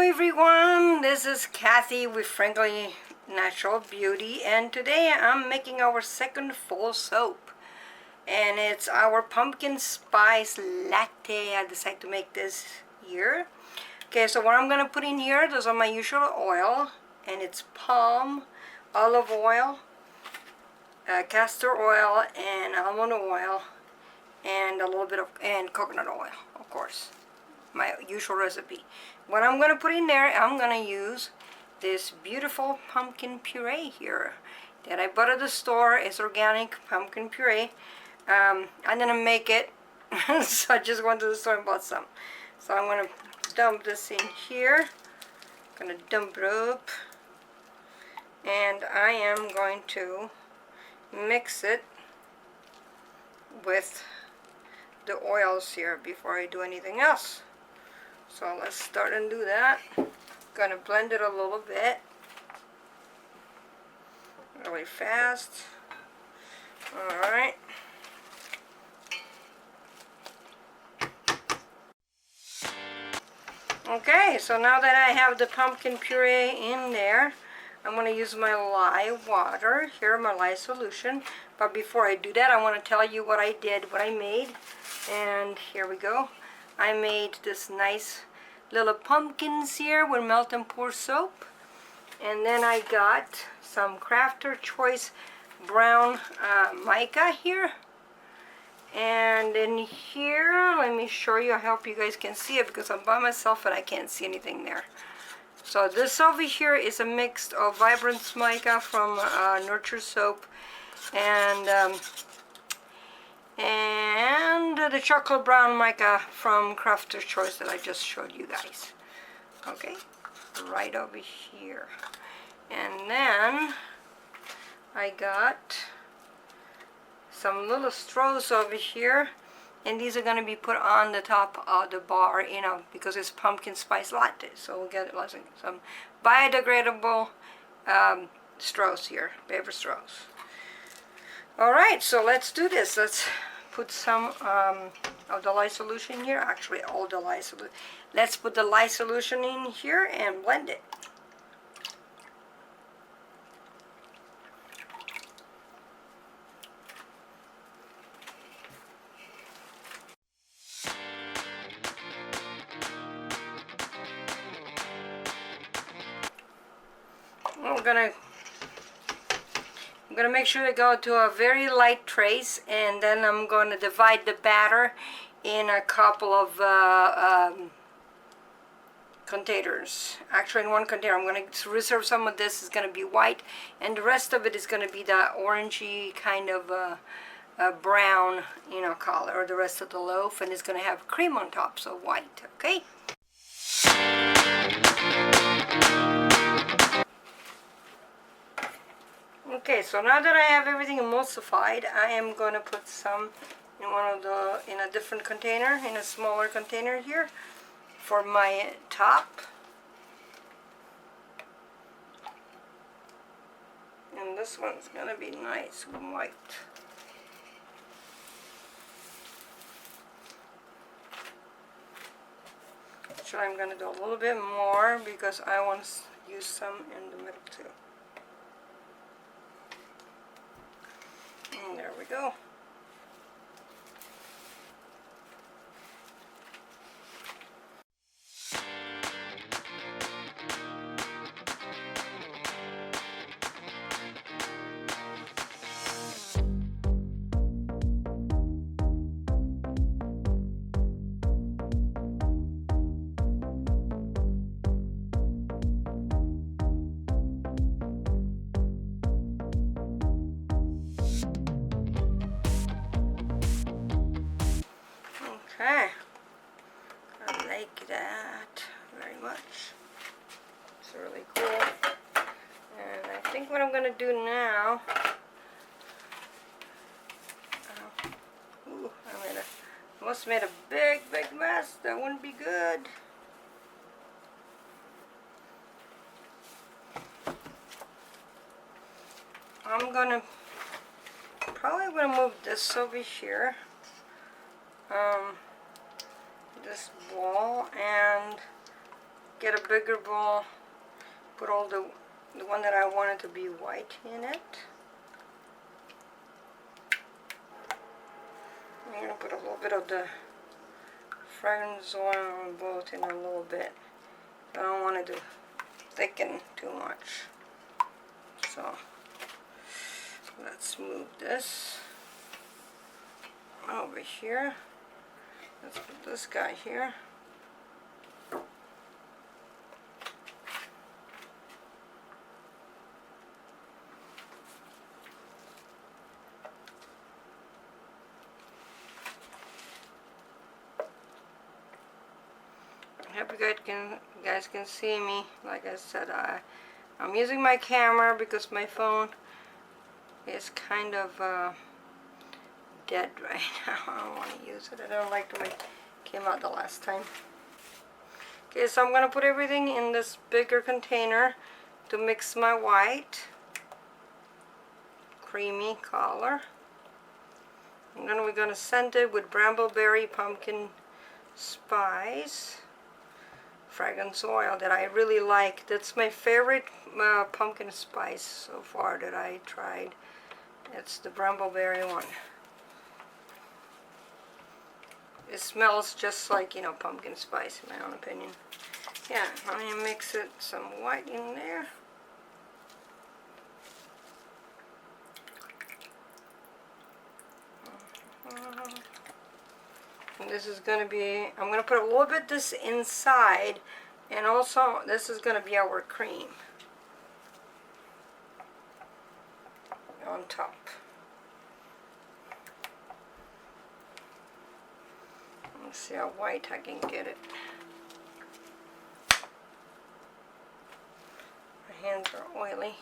everyone, this is Kathy with Frankly Natural Beauty, and today I'm making our second fall soap, and it's our pumpkin spice latte. I decided to make this here. Okay, so what I'm gonna put in here, those are my usual oil, and it's palm, olive oil, castor oil, and almond oil, and a little bit of coconut oil, of course, my usual recipe. What I'm going to put in there, I'm going to use this beautiful pumpkin puree here that I bought at the store. It's organic pumpkin puree. I'm going to make it, so I just went to the store and bought some. So I'm going to dump this in here. I'm going to dump it up, and I am going to mix it with the oils here before I do anything else. So let's start and do that. Gonna blend it a little bit, really fast. Alright. Okay, so now that I have the pumpkin puree in there, I'm going to use my lye water, here my lye solution. But before I do that, I want to tell you what I did, what I made. And here we go. I made this nice little pumpkins here with melt and pour soap. And then I got some Crafter Choice brown mica here. And in here, let me show you. I hope you guys can see it because I'm by myself and I can't see anything there. So this over here is a mix of Vibrance mica from Nurture Soap and the chocolate brown mica from Crafter's Choice that I just showed you guys. Okay, right over here. And then I got some little straws over here, and these are going to be put on the top of the bar, you know, because it's pumpkin spice latte. So we'll get some biodegradable straws here, paper straws. Alright, so let's do this. Let's put some of the lye solution here. Actually, all the lye solution. Let's put the lye solution in here and blend it. I'm gonna make sure to go to a very light trace, and then I'm going to divide the batter in a couple of containers. Actually, in one container, I'm going to reserve some of this is going to be white, and the rest of it is going to be the orangey kind of brown, you know, color. The rest of the loaf, and it's going to have cream on top, so white. Okay. Okay, so now that I have everything emulsified, I am going to put some in a different container, in a smaller container here for my top. And this one's going to be nice and white. So I'm going to do a little bit more because I want to use some in the middle too. And there we go. Okay, I like that very much. It's really cool. And I think what I'm going to do now, I almost made a big mess. That wouldn't be good. I'm going to probably move this over here. This ball, and get a bigger bowl, put all the one that I wanted to be white in it. I'm going to put a little bit of the fragrance oil on both in a little bit. I don't want it to thicken too much. So let's move this over here. Let's put this guy here. I hope you guys can see me. Like I said, I'm using my camera because my phone is kind of dead right now. I don't want to use it. I don't like the way it came out the last time. Okay, so I'm going to put everything in this bigger container to mix my white. Creamy color. And then we're going to scent it with brambleberry pumpkin spice fragrance oil that I really like. That's my favorite pumpkin spice so far that I tried. It's the brambleberry one. It smells just like, you know, pumpkin spice in my own opinion. Yeah, I'm going to mix it some white in there. And this is going to be, I'm going to put a little bit this inside, and also this is going to be our cream on top. Let's see how white I can get it. My hands are oily.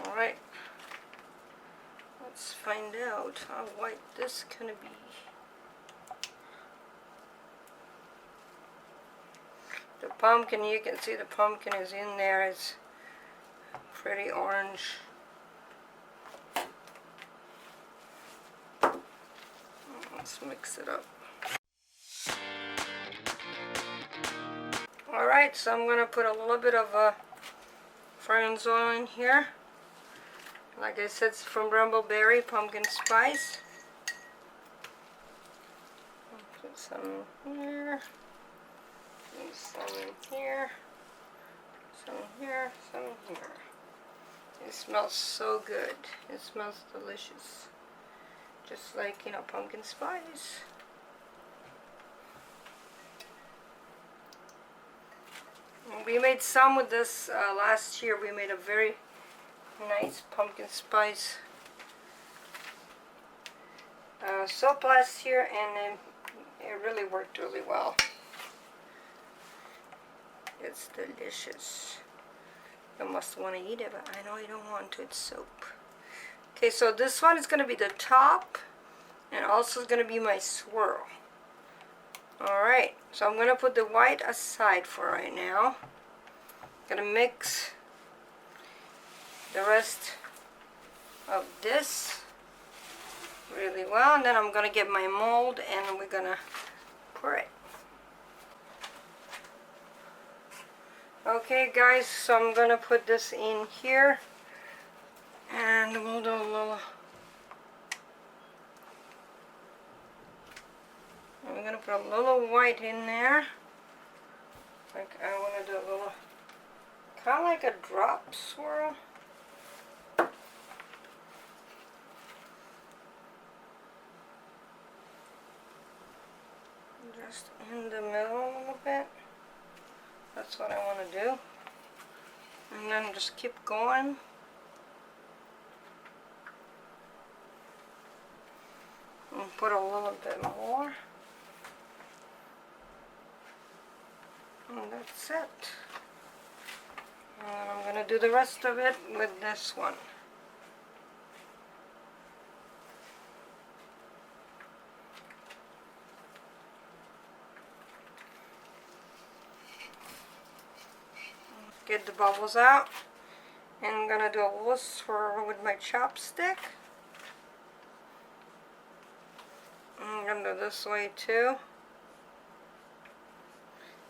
Alright, let's find out how white this is going to be. The pumpkin, you can see the pumpkin is in there. It's pretty orange. Let's mix it up. Alright, so I'm going to put a little bit of fragrance oil in here. Like I said, it's from brambleberry pumpkin spice. I'll put some here, and some in here, some here, some here. It smells so good. It smells delicious. Just like, you know, pumpkin spice. We made some with this last year. We made a very nice pumpkin spice soap last year, and it really worked really well. It's delicious. You must want to eat it, but I know you don't want to. It's soap. Okay, so this one is going to be the top, and also is going to be my swirl. Alright, so I'm going to put the white aside for right now. I'm going to mix the rest of this really well, and then I'm going to get my mold and we're going to pour it. Okay guys, so I'm going to put this in here, and we'll do a little, I'm going to put a little white in there. Like I want to do a little, kind of like a drop swirl. Just in the middle a little bit. That's what I want to do. And then just keep going. And put a little bit more. And that's it. And I'm going to do the rest of it with this one. Get the bubbles out, and I'm going to do a little swirl with my chopstick. I'm gonna do this way too.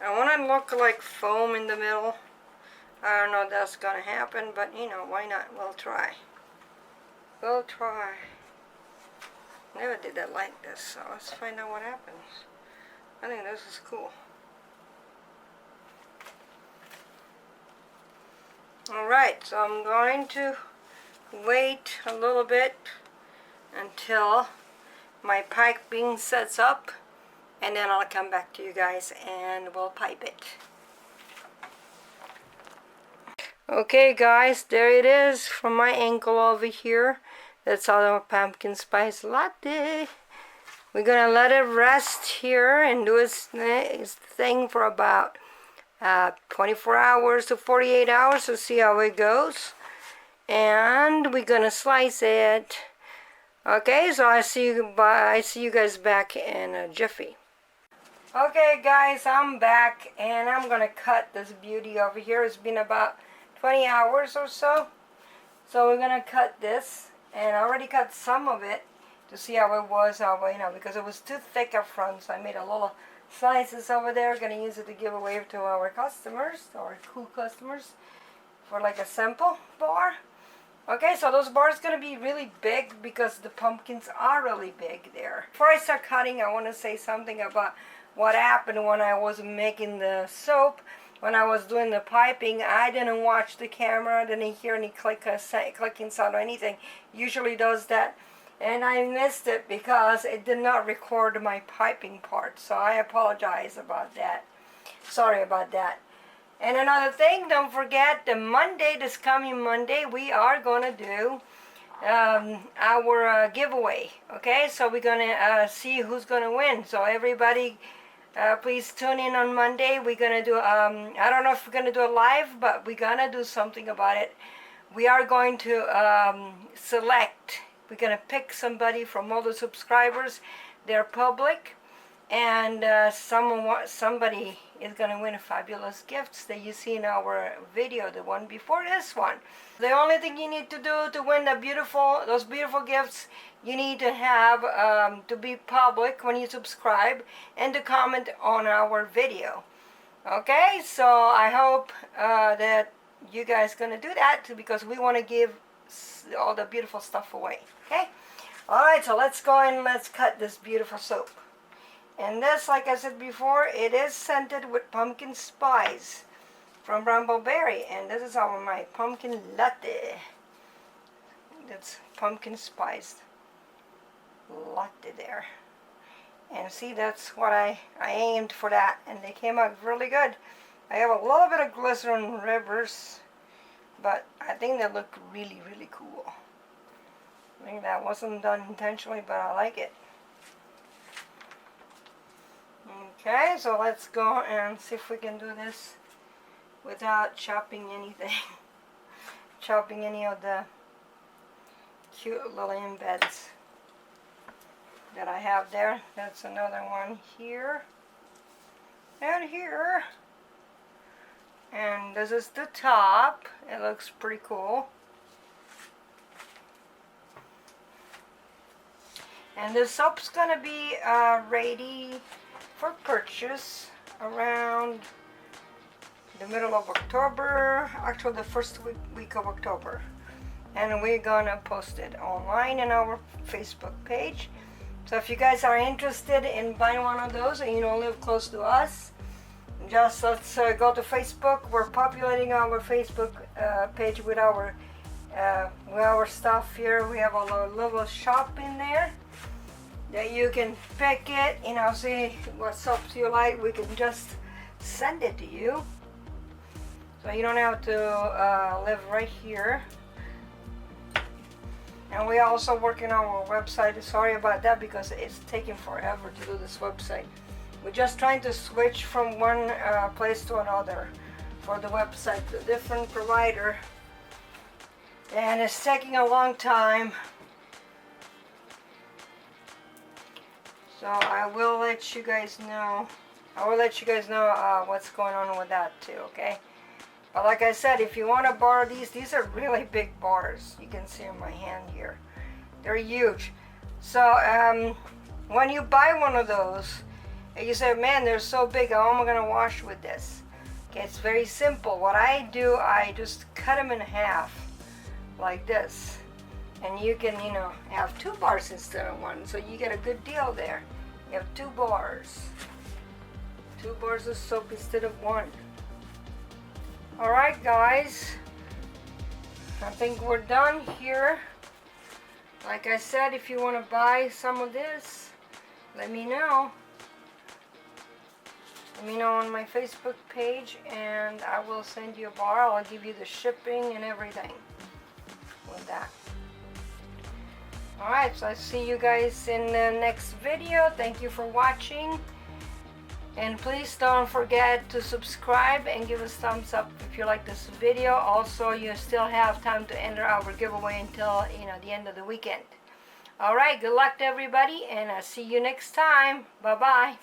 I want to look like foam in the middle. I don't know if that's gonna happen, but you know, why not? We'll try. We'll try. Never did that like this, so let's find out what happens. I think this is cool. Alright, so I'm going to wait a little bit until my piping sets up, and then I'll come back to you guys and we'll pipe it. Okay guys, there it is from my ankle over here. That's our pumpkin spice latte. We're gonna let it rest here and do its thing for about 24 hours to 48 hours to see how it goes. And we're gonna slice it. Okay, so I see you guys back in a jiffy. Okay guys, I'm back and I'm gonna cut this beauty over here. It's been about 20 hours or so. So we're gonna cut this, and I already cut some of it to see how it was, because it was too thick up front, so I made a little slices over there. Gonna use it to give away to our customers, our cool customers, for like a sample bar. Okay, so those bars gonna be really big because the pumpkins are really big there. Before I start cutting, I want to say something about what happened when I was making the soap. When I was doing the piping, I didn't watch the camera, didn't hear any clicking sound or anything. Usually does that. And I missed it because it did not record my piping part. So I apologize about that. Sorry about that. And another thing, don't forget, this coming Monday, we are going to do our giveaway. Okay, so we're going to see who's going to win. So everybody, please tune in on Monday. We're going to do, I don't know if we're going to do a live, but we're going to do something about it. We are going to we're going to pick somebody from all the subscribers. They're public. And somebody is going to win fabulous gifts that you see in our video, the one before this one. The only thing you need to do to win those beautiful gifts, you need to have to be public when you subscribe and to comment on our video. Okay, so I hope that you guys going to do that because we want to give all the beautiful stuff away. Okay, all right, so let's go and let's cut this beautiful soap. And this, like I said before, it is scented with pumpkin spice from Brambleberry. And this is my pumpkin latte. That's pumpkin spiced latte there. And see, that's what I aimed for that. And they came out really good. I have a little bit of glycerin rivers, but I think they look really, really cool. I think that wasn't done intentionally, but I like it. Okay, so let's go and see if we can do this without chopping anything. Chopping any of the cute little embeds that I have there. That's another one here and here. And this is the top. It looks pretty cool. And the soap's gonna be ready for purchase around the middle of October, actually the first week of October. And we're gonna post it online in our Facebook page. So if you guys are interested in buying one of those and you don't live close to us, just let's go to Facebook. We're populating our Facebook page with our stuff here. We have a little shop in there that you can pick it, see what soaps you like. We can just send it to you. So you don't have to live right here. And we also working on our website. Sorry about that because it's taking forever to do this website. We're just trying to switch from one place to another for the website, a different provider. And it's taking a long time. So I will let you guys know. What's going on with that too, okay? But like I said, if you want to borrow these are really big bars. You can see in my hand here. They're huge. So when you buy one of those, and you say, man, they're so big, how am I going to wash with this? Okay, it's very simple. What I do, I just cut them in half, like this. And you can, have 2 bars instead of 1, so you get a good deal there. You have 2 bars. 2 bars of soap instead of 1. Alright guys, I think we're done here. Like I said, if you want to buy some of this, let me know. Let me know on my Facebook page and I will send you a bar. I'll give you the shipping and everything with that. Alright, so I'll see you guys in the next video. Thank you for watching. And please don't forget to subscribe and give us thumbs up if you like this video. Also, you still have time to enter our giveaway until the end of the weekend. Alright, good luck to everybody and I'll see you next time. Bye-bye.